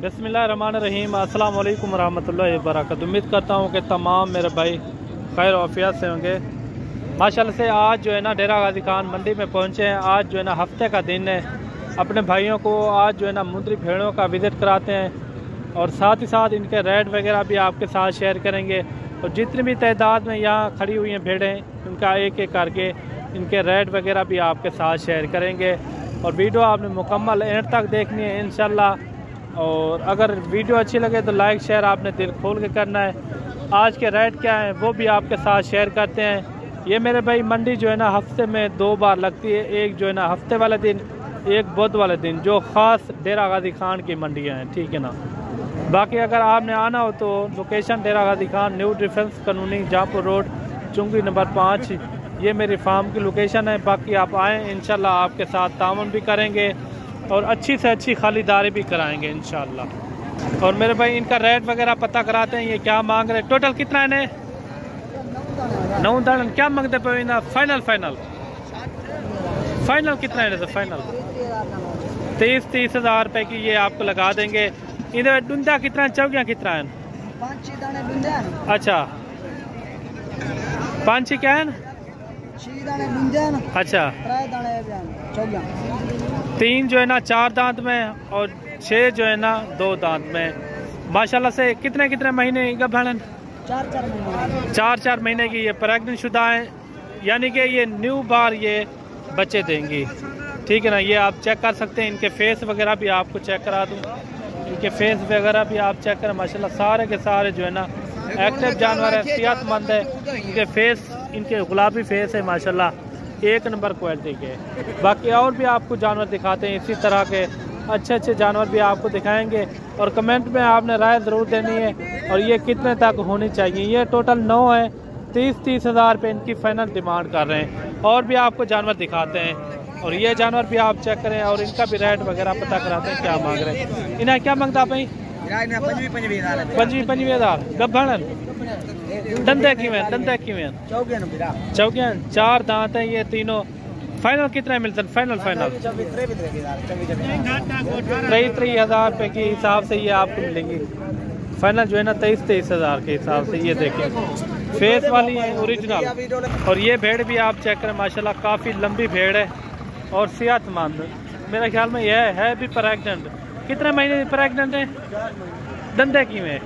बिस्मिल्लाहिर्रहमानिर्रहीम। अस्सलाम वालेकुम रहमतुल्लाहि व बरकातुहू। उम्मीद करता हूँ कि तमाम मेरे भाई खैर आफियत से होंगे। माशाल्लाह से आज जो है ना डेरा गाजी खान मंडी में पहुँचे हैं। आज जो है ना हफ्ते का दिन है। अपने भाइयों को आज जो है ना मुंदरी भेड़ों का विज़िट कराते हैं और साथ ही साथ इनके रेट वगैरह भी आपके साथ शेयर करेंगे। और जितनी भी तादाद में यहाँ खड़ी हुई हैं भेड़ें, उनका एक एक करके इनके रेट वगैरह भी आपके साथ शेयर करेंगे। और वीडियो आपने मुकम्मल एंड तक देखनी है इंशाल्लाह। और अगर वीडियो अच्छी लगे तो लाइक शेयर आपने दिल खोल के करना है। आज के रेट क्या हैं वो भी आपके साथ शेयर करते हैं। ये मेरे भाई मंडी जो है ना हफ्ते में 2 बार लगती है। एक जो है ना हफ्ते वाले दिन, एक बुध वाले दिन, जो ख़ास डेरा गाजी खान की मंडियाँ हैं, ठीक है ना। बाकी अगर आपने आना हो तो location Dera Ghazi Khan, new defence colony, Jahanpur road, चुंगी नंबर 5, ये मेरी फार्म की लोकेशन है। बाकी आप आएँ, इंशाल्लाह आपके साथ तावन भी करेंगे और अच्छी से अच्छी खालीदारी भी कराएंगे इंशाल्लाह। और मेरे भाई इनका रेट वगैरह पता कराते हैं, ये क्या मांग रहे हैं, टोटल कितना है? 9 दान क्या मांगते पे ना? फाइनल कितना है? तो फाइनल 30 हज़ार रुपए की ये आपको लगा देंगे। इधर डुंदा कितना, चौकियाँ कितना है? 5 दाने। अच्छा, 5 क्या है? 6 दाने। अच्छा, 3 जो है ना 4 दांत में और 6 जो है ना 2 दांत में। माशाल्लाह से कितने महीने का भाड़न? 4 महीने की ये प्रेग्नेंट शुदा है, यानी कि ये न्यू बार ये बच्चे देंगी, ठीक है ना। ये आप चेक कर सकते हैं। इनके फेस वगैरह भी आपको चेक करा दूँ। इनके फेस वगैरह भी आप चेक करें। माशाल्लाह सारे के सारे जो है ना एक्टिव जानवर है, सेहतमंद है। इनके फेस, इनके गुलाबी फेस है माशाल्लाह, एक नंबर क्वालिटी के। बाकी और भी आपको जानवर दिखाते हैं, इसी तरह के अच्छे जानवर भी आपको दिखाएंगे। और कमेंट में आपने राय ज़रूर देनी है। और ये कितने तक होनी चाहिए? ये टोटल 9 है। 30 हज़ार रुपये इनकी फाइनल डिमांड कर रहे हैं। और भी आपको जानवर दिखाते हैं और ये जानवर भी आप चेक करें और इनका भी रेट वगैरह पता कराते हैं क्या मांग रहे हैं। इन्हें क्या मांगता भाई? 25 हज़ार। गब्बन दंदे किवें? चौकियाँ 4 दांत हैं ये तीनों। फाइनल कितना मिलता है? फाइनल 23 हज़ार रुपये के हिसाब से ये आपको मिलेंगी। फाइनल जो है ना 23 हज़ार के हिसाब से। ये देखें फेस वाली है ओरिजिनल। और ये भेड़ भी आप चेक करें माशाल्लाह, काफ़ी लंबी भेड़ है और सेहतमंद। मेरे ख्याल में यह है भी प्रेग्नेंट। कितने महीने प्रेग्नेंट है? दंदे की में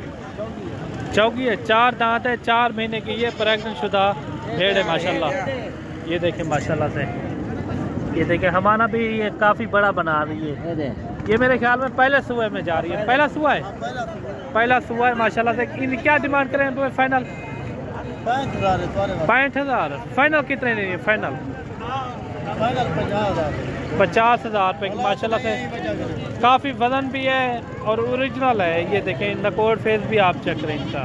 चौकी है, 4 दांत है, 4 महीने की ये प्रेग्नेंट शुदा भेड़ है माशाल्लाह। ये देखें माशाल्लाह से, ये देखें हमारा भी ये काफ़ी बड़ा बना रही है। ये मेरे ख्याल में पहले सुबह में जा रही है। पहला सुबह है माशाल्लाह से। इन क्या डिमांड करें तुम्हें? फाइनल 65 हज़ार। फाइनल कितने नहीं है? फाइनल 50 हज़ार रुपये की माशाल्लाह से। काफ़ी वजन भी है और ओरिजिनल है। ये देखें नकोड फेस भी आप चेक करें इनका।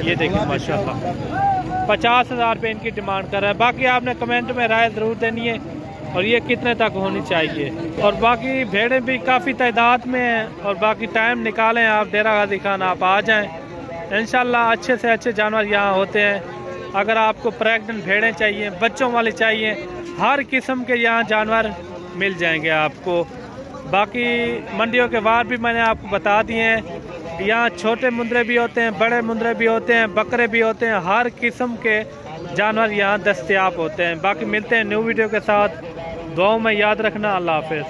ये देखें माशाल्लाह 50 हज़ार रुपये इनकी डिमांड कर रहा है। बाकी आपने कमेंट में राय ज़रूर देनी है और ये कितने तक होनी चाहिए। और बाकी भेड़ें भी काफ़ी तादाद में हैं। और बाकी टाइम निकालें आप, डेरा गाजी खान आप आ जाएँ इंशाल्लाह। अच्छे से अच्छे जानवर यहाँ होते हैं। अगर आपको प्रेग्नेंट भेड़ें चाहिए, बच्चों वाले चाहिए, हर किस्म के यहाँ जानवर मिल जाएंगे आपको। बाकी मंडियों के वार भी मैंने आपको बता दिए हैं। यहाँ छोटे मुंदरे भी होते हैं, बड़े मुंदरे भी होते हैं, बकरे भी होते हैं, हर किस्म के जानवर यहाँ दस्तयाब होते हैं। बाकी मिलते हैं न्यू वीडियो के साथ। दुआओं में याद रखना। अल्लाह हाफ़िज़।